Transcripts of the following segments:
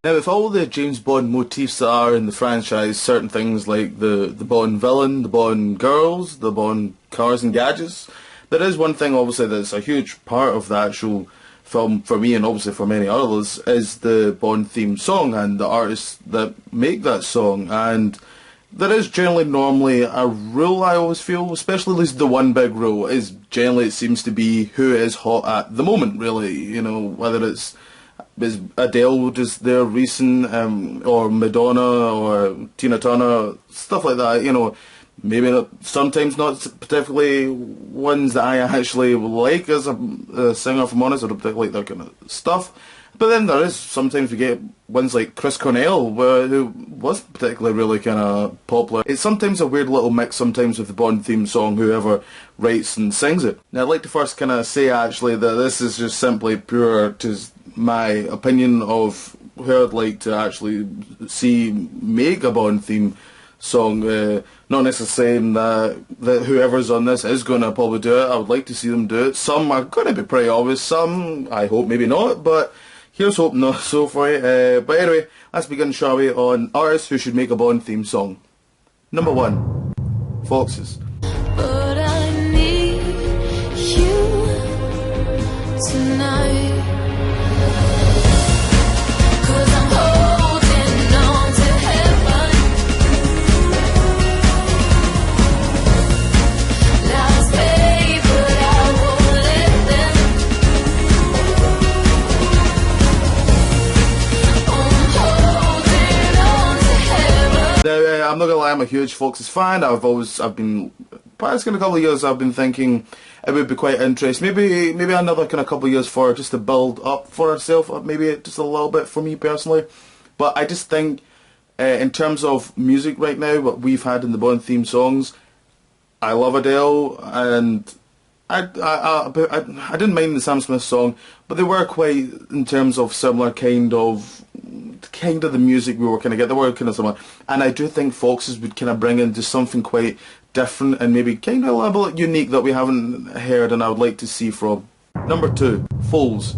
Now, with all the James Bond motifs that are in the franchise, certain things like the Bond villain, the Bond girls, the Bond cars and gadgets, there is one thing obviously that's a huge part of the actual film for me and obviously for many others, is the Bond theme song and the artists that make that song. And there is generally normally a rule, I always feel, especially at least the one big rule, is generally it seems to be who is hot at the moment, really. You know, whether it's is Adele just their recent, or Madonna or Tina Turner, stuff like that, you know. Maybe not, sometimes not particularly ones that I actually like as a singer, if I'm honest. I don't particularly like that kind of stuff. But then there is, sometimes we get ones like Chris Cornell, who wasn't particularly really kind of popular. It's sometimes a weird little mix sometimes with the Bond theme song, whoever writes and sings it. Now I'd like to first kind of say actually that this is just simply pure just my opinion of who I'd like to actually see make a Bond theme song. Not necessarily saying that whoever's on this is going to probably do it. I would like to see them do it. Some are going to be pretty obvious, some I hope maybe not, but here's hoping not so for you. But anyway, let's begin, shall we, on artists who should make a Bond theme song. Number 1, Foxes. But I need you tonight. I'm not gonna lie, I'm a huge Foxes fan. I've been, past kind of couple of years, I've been thinking it would be quite interesting. Maybe another kind of couple of years for just to build up for herself, or maybe just a little bit for me personally. But I just think, in terms of music right now, what we've had in the Bond theme songs, I love Adele, and I didn't mind the Sam Smith song, but they were quite, in terms of similar kind of the music we were kind of getting. They were kind of similar, and I do think Foxes would kind of bring in just something quite different and maybe kind of a little bit unique that we haven't heard, and I would like to see from. Number 2, Foals.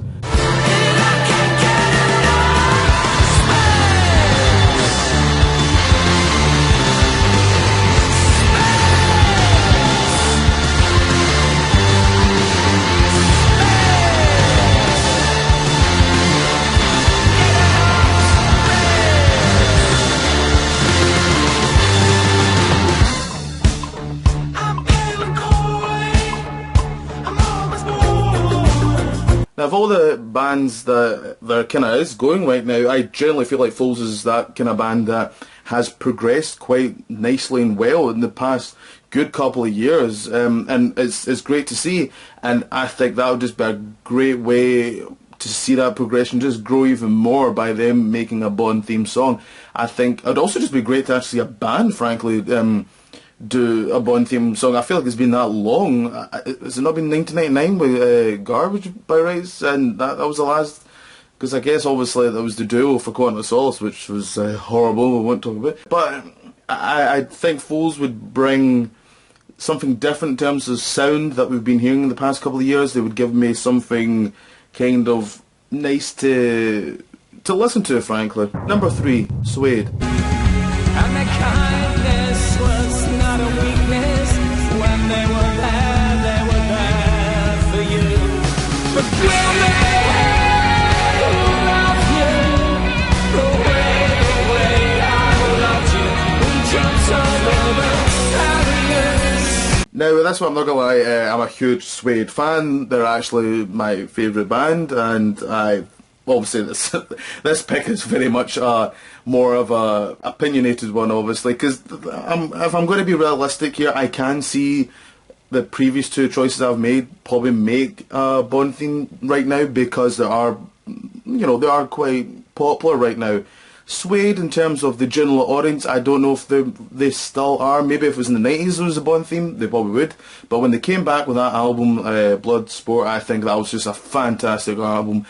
Now, of all the bands that there kind of is going right now, I generally feel like Foals is that kind of band that has progressed quite nicely and well in the past good couple of years, and it's great to see. And I think that would just be a great way to see that progression just grow even more by them making a Bond theme song. I think it would also just be great to actually see a band, frankly, do a Bond theme song. I feel like it's been that long. Has it not been 1999 with Garbage by Rights? And that was the last, because I guess obviously that was the duo for Quantum of Solace, which was horrible, we won't talk about. But I think Foals would bring something different in terms of sound that we've been hearing in the past couple of years. They would give me something kind of nice to listen to, frankly. Number 3, Suede. And the kindness was not a weakness. When they were there for you. But will they love you the way I loved you? We jumped over barriers. Now, that's what I'm not gonna lie, I'm a huge Suede fan. They're actually my favourite band, and obviously this pick is very much more of a opinionated one, obviously, because if I'm going to be realistic here, I can see the previous 2 choices I've made probably make Bond theme right now, because they are quite popular right now. Suede, in terms of the general audience, I don't know if they still are. Maybe if it was in the 90s there was a Bond theme, they probably would. But when they came back with that album, Bloodsport, I think that was just a fantastic album.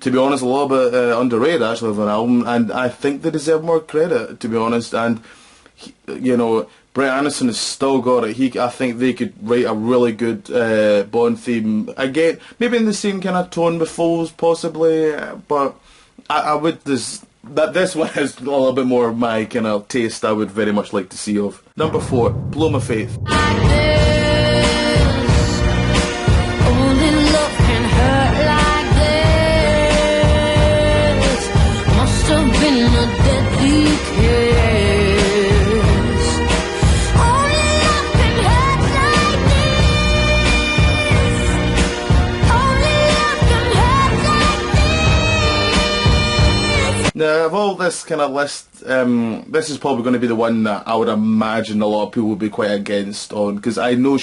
To be honest, a little bit underrated actually of an album, and I think they deserve more credit, to be honest. And Brett Anderson has still got it. I think they could write a really good Bond theme again, maybe in the same kind of tone with Foals, possibly. But I would this one is a little bit more my kind of taste. I would very much like to see of. Number 4, Blow My Faith. Like this, only love can hurt like this. Must have been a deadly kiss. Only love can hurt like this. Only love can hurt like this. Now, of all this kind of list, this is probably going to be the one that I would imagine a lot of people would be quite against on, because I know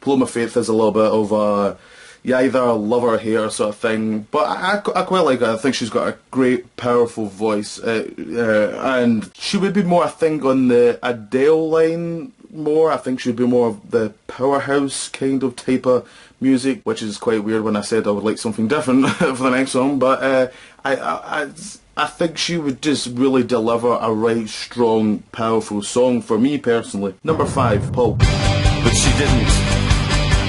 Blow My Faith is a little bit of a, you either love her or hate her sort of thing, but I quite like her. I think she's got a great, powerful voice, and she would be more, I think, on the Adele line more. I think she'd be more of the powerhouse kind of type of music, which is quite weird when I said I would like something different for the next song, but I think she would just really deliver a right strong, powerful song for me personally. Number 5, Pulp. But she didn't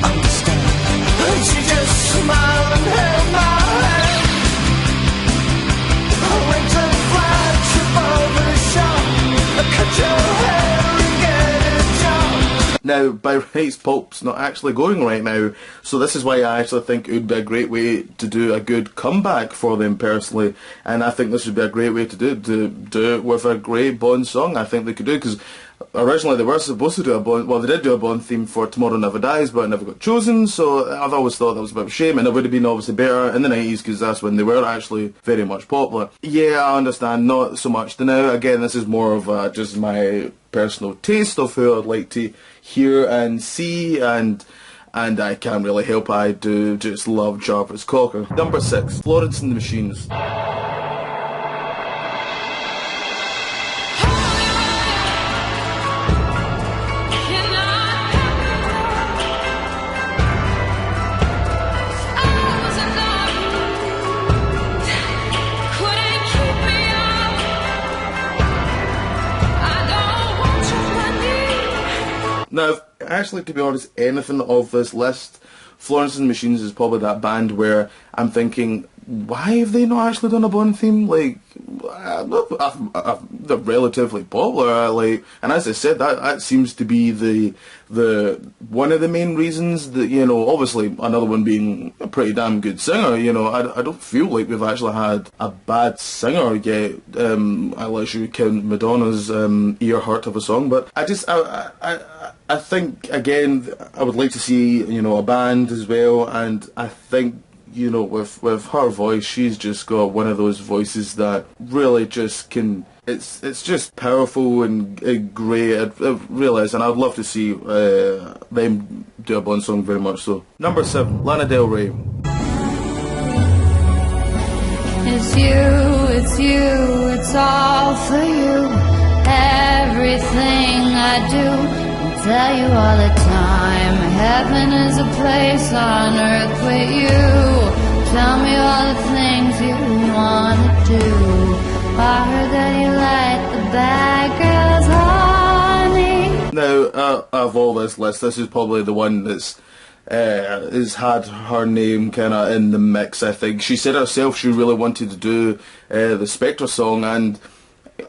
understand. She just smiled and held my hand. I went to the flagship barber shop. I cut your hair and get a job. Now, by rights, Pulp's not actually going right now, so this is why I actually think it would be a great way to do a good comeback for them personally, and I think this would be a great way to do it with a great Bond song. I think they could do it, because originally they were supposed to do a Bond, well, they did do a Bond theme for Tomorrow Never Dies, but it never got chosen, so I've always thought that was a bit of a shame, and it would have been obviously better in the 90s, because that's when they were actually very much popular. Yeah, I understand, not so much now. Again, this is more of just my personal taste of who I'd like to hear and see, and I can't really help it. I do just love Jarvis Cocker. Number 6, Florence and the Machines. Now, actually, to be honest, anything of this list, Florence and the Machines is probably that band where I'm thinking, why have they not actually done a Bond theme? Like, they're relatively popular, like, and as I said, that seems to be the one of the main reasons that, you know, obviously another one being a pretty damn good singer. You know, I don't feel like we've actually had a bad singer yet, unless you count Madonna's Ear Hurt of a song. But I think, again, I would like to see, you know, a band as well, and I think, you know, with her voice, she's just got one of those voices that really just can, it's just powerful and great, it really is, and I'd love to see them do a Bond song very much so. Number 7, Lana Del Rey. It's you, it's all for you. Everything I do, I tell you all the time. Heaven is a place on earth with you. Tell me all the things you wanna do. I heard that you like the bad girls, honey. Now, of all this list, this is probably the one that's has had her name kind of in the mix, I think. She said herself she really wanted to do the Spectre song, and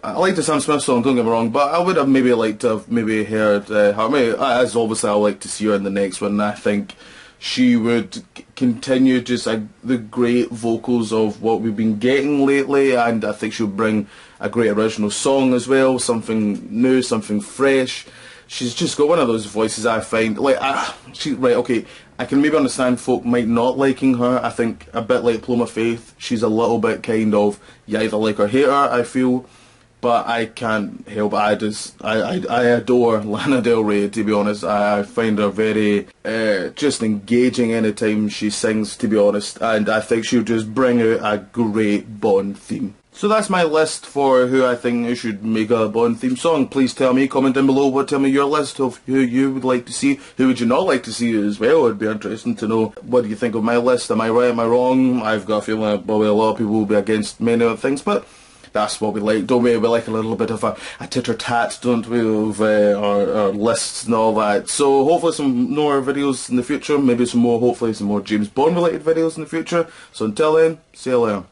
I like the Sam Smith song, don't get me wrong, but I would have maybe liked to have maybe heard her. As obviously I like to see her in the next one. I think she would continue just the great vocals of what we've been getting lately, and I think she'll bring a great original song as well, something new, something fresh. She's just got one of those voices, I find, like, right, okay, I can maybe understand folk might not liking her. I think a bit like Blow My Faith, she's a little bit kind of, you either like her or hate her, I feel. But I can't help it. I adore Lana Del Rey, to be honest. I find her very just engaging anytime she sings, to be honest, and I think she'll just bring out a great Bond theme. So that's my list for who I think you should make a Bond theme song. Please tell me, comment down below, tell me your list of who you would like to see, who would you not like to see as well. It'd be interesting to know, what do you think of my list? Am I right, am I wrong? I've got a feeling probably a lot of people will be against many other things, but that's what we like, don't we? We like a little bit of a titter-tat, don't we, of our lists and all that. So hopefully some more videos in the future, maybe hopefully some more James Bond related videos in the future. So until then, see you later.